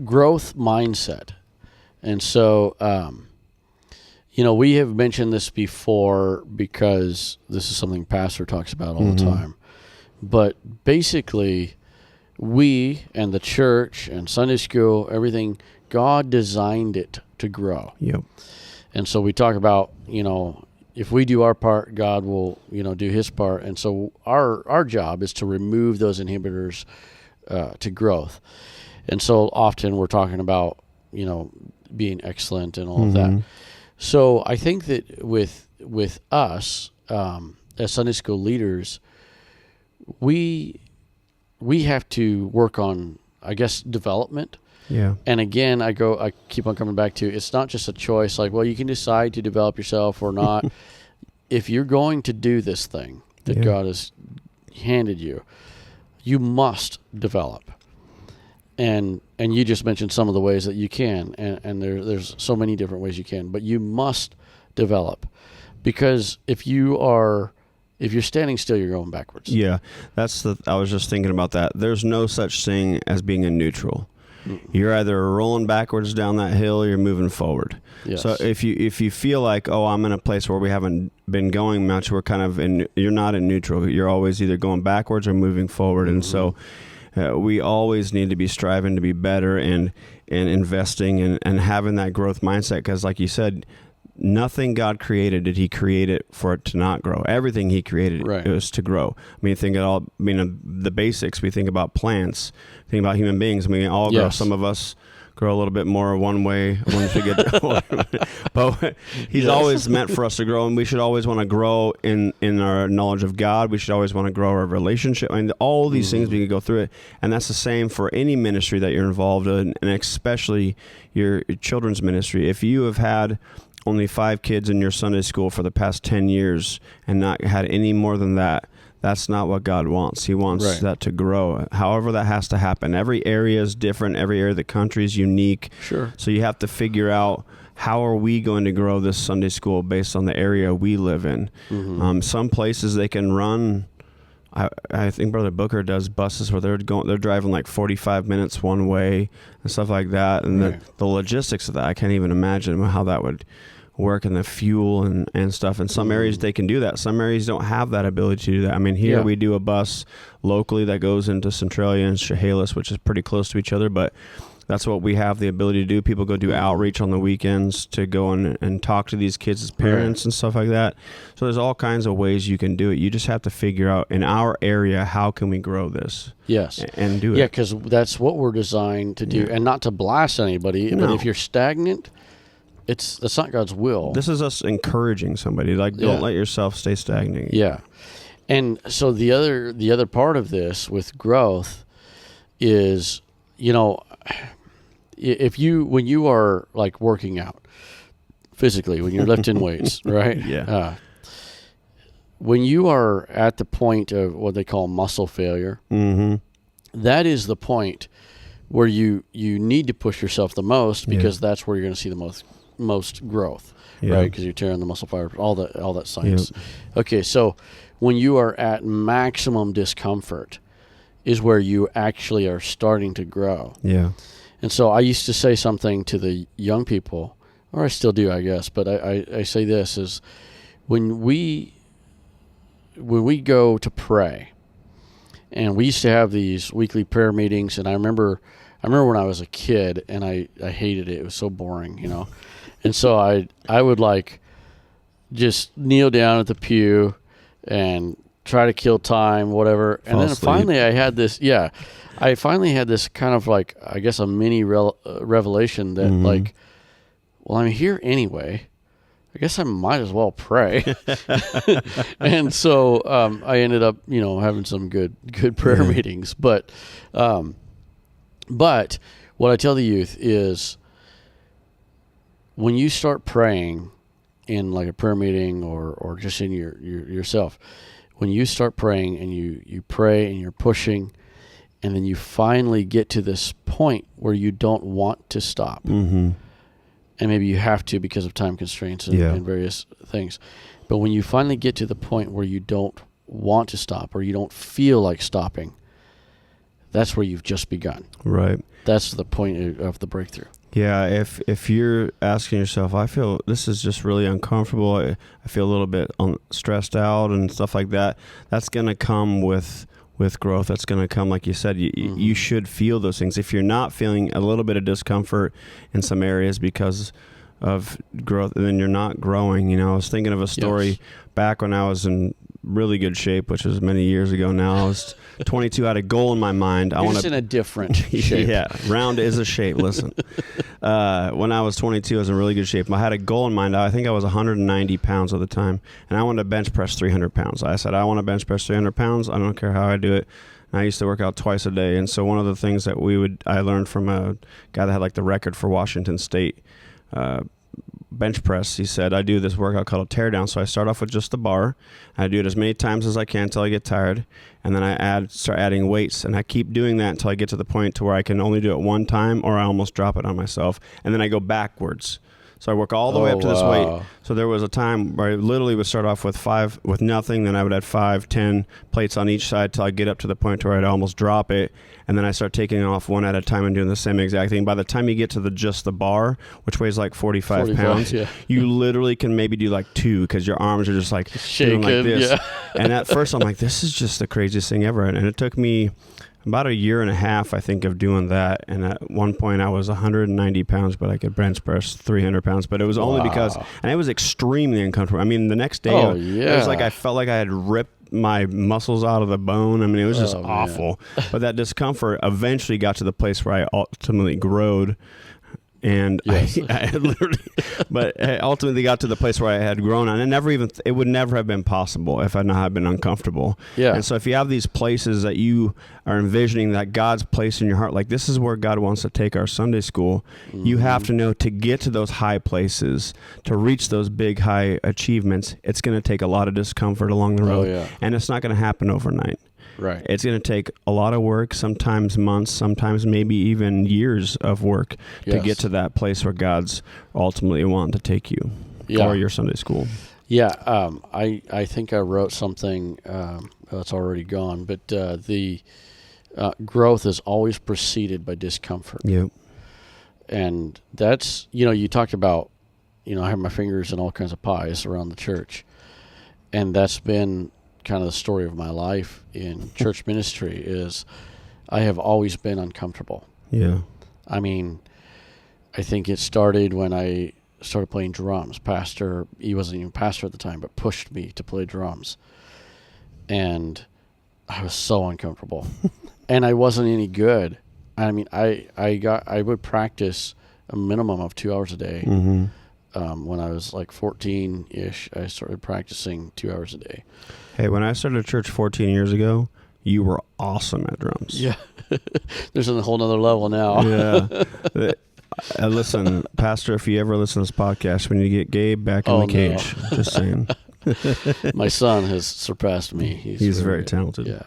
growth mindset. And so, we have mentioned this before because this is something Pastor talks about all the time. But basically, we and the church and Sunday school, everything, God designed it to grow. Yep. And so we talk about, if we do our part, God will, do his part. And so our job is to remove those inhibitors to growth. And so often we're talking about, being excellent and all of that. So I think that with us as Sunday school leaders, we have to work on, I guess, development. Yeah. And again, I keep on coming back to, it's not just a choice like, well, you can decide to develop yourself or not. If you're going to do this thing that God has handed you, you must develop. And you just mentioned some of the ways that you can, and there's so many different ways you can, but you must develop, because if you're standing still, you're going backwards. Yeah, I was just thinking about that. There's no such thing as being in neutral. You're either rolling backwards down that hill or you're moving forward. Yes. So if you feel like, I'm in a place where we haven't been going much, we're kind of you're not in neutral. You're always either going backwards or moving forward. And so we always need to be striving to be better and investing and having that growth mindset. Because like you said, nothing God created did he create it for it to not grow. Everything he created, it was to grow. I mean, think of the basics. We think about plants, think about human beings. I mean, all grow. Some of us grow a little bit more one way once we get older. But he's always meant for us to grow, and we should always want to grow in our knowledge of God. We should always want to grow our relationship. I mean, all these things, we can go through it. And that's the same for any ministry that you're involved in, and especially your children's ministry. If you have had only 5 kids in your Sunday school for the past 10 years and not had any more than that, that's not what God wants. He wants that to grow. However, that has to happen. Every area is different. Every area of the country is unique. Sure. So you have to figure out, how are we going to grow this Sunday school based on the area we live in? Some places they can run, I think Brother Booker does buses where they're driving like 45 minutes one way and stuff like that. And the logistics of that, I can't even imagine how that would work, and the fuel and stuff. In some areas they can do that. Some areas don't have that ability to do that. I mean, here we do a bus locally that goes into Centralia and Chehalis, which is pretty close to each other, but that's what we have the ability to do. People go do outreach on the weekends to go and talk to these kids as parents and stuff like that. So there's all kinds of ways you can do it. You just have to figure out, in our area, how can we grow this? Yes. And do it. Yeah, because that's what we're designed to do. And not to blast anybody, but if you're stagnant, that's not God's will. This is us encouraging somebody. Like, don't let yourself stay stagnant. Yeah. And so the other part of this with growth is, when you are like working out physically, when you're lifting weights, right? Yeah. When you are at the point of what they call muscle failure, that is the point where you need to push yourself the most, because that's where you're going to see the most growth, right? Because you're tearing the muscle fiber, all that science. Okay, so when you are at maximum discomfort is where you actually are starting to grow. Yeah. And so I used to say something to the young people, or I still do, I guess, but I say this is, when we go to pray, and we used to have these weekly prayer meetings, and I remember when I was a kid, and I hated it. It was so boring, And so I would like just kneel down at the pew and try to kill time, whatever. And then finally I had this kind of like, I guess, a mini revelation that like, well, I'm here anyway. I guess I might as well pray. And so I ended up, having some good prayer meetings. But what I tell the youth is, when you start praying in like a prayer meeting or just in yourself, when you start praying and you pray and you're pushing, and then you finally get to this point where you don't want to stop. And maybe you have to because of time constraints and various things. But when you finally get to the point where you don't want to stop, or you don't feel like stopping, that's where you've just begun. Right. That's the point of the breakthrough. Yeah, if you're asking yourself, I feel this is just really uncomfortable, I feel a little bit stressed out and stuff like that, that's going to come with growth. That's going to come, like you said, you should feel those things. If you're not feeling a little bit of discomfort in some areas because of growth, then you're not growing. I was thinking of a story back when I was in really good shape, which was many years ago now. I was 22, I had a goal in my mind. You're just in a different shape. Yeah, round is a shape. Listen, when I was 22, I was in really good shape. I had a goal in mind. I think I was 190 pounds at the time, and I wanted to bench press 300 pounds. I said, I want to bench press 300 pounds. I don't care how I do it. And I used to work out twice a day. And so one of the things that I learned from a guy that had like the record for Washington State bench press, he said, I do this workout called a tear down. So I start off with just the bar. I do it as many times as I can until I get tired. And then I start adding weights, and I keep doing that until I get to the point to where I can only do it one time or I almost drop it on myself. And then I go backwards. So I work all the way up to this weight. So there was a time where I literally would start off with nothing. Then I would add 5, 10 plates on each side till I get up to the point where I'd almost drop it. And then I start taking off one at a time and doing the same exact thing. By the time you get to just the bar, which weighs like 45 pounds, you literally can maybe do like 2 because your arms are just like shaking like this. Yeah. And at first I'm like, this is just the craziest thing ever. And it took me about a year and a half, I think, of doing that. And at one point I was 190 pounds, but I could bench press 300 pounds. But it was only because, and it was extremely uncomfortable. I mean, the next day, it was like I felt like I had ripped my muscles out of the bone. I mean, it was just awful. But that discomfort eventually got to the place where I ultimately growed. And I literally, but I ultimately got to the place where I had grown, and it would never have been possible if I not have been uncomfortable. Yeah. And so if you have these places that you are envisioning that God's placed in your heart, like this is where God wants to take our Sunday school, you have to know to get to those high places, to reach those big high achievements, it's going to take a lot of discomfort along the road, and it's not going to happen overnight. Right. It's going to take a lot of work, sometimes months, sometimes maybe even years of work to get to that place where God's ultimately wanting to take you or your Sunday school. Yeah. I think I wrote something that's already gone, but the growth is always preceded by discomfort. Yep. And that's, you talked about, I have my fingers in all kinds of pies around the church. And that's been kind of the story of my life in church ministry is I have always been uncomfortable. Yeah. I mean, I think it started when I started playing drums. He wasn't even pastor at the time, but pushed me to play drums. And I was so uncomfortable. And I wasn't any good. I mean, I would practice a minimum of 2 hours a day. Mm-hmm. When I was like 14-ish, I started practicing 2 hours a day. Hey, when I started church 14 years ago, you were awesome at drums. Yeah. There's a whole nother level now. Yeah. Listen, Pastor, if you ever listen to this podcast, when you get Gabe back in the cage, just saying. My son has surpassed me. He's very talented. Yeah.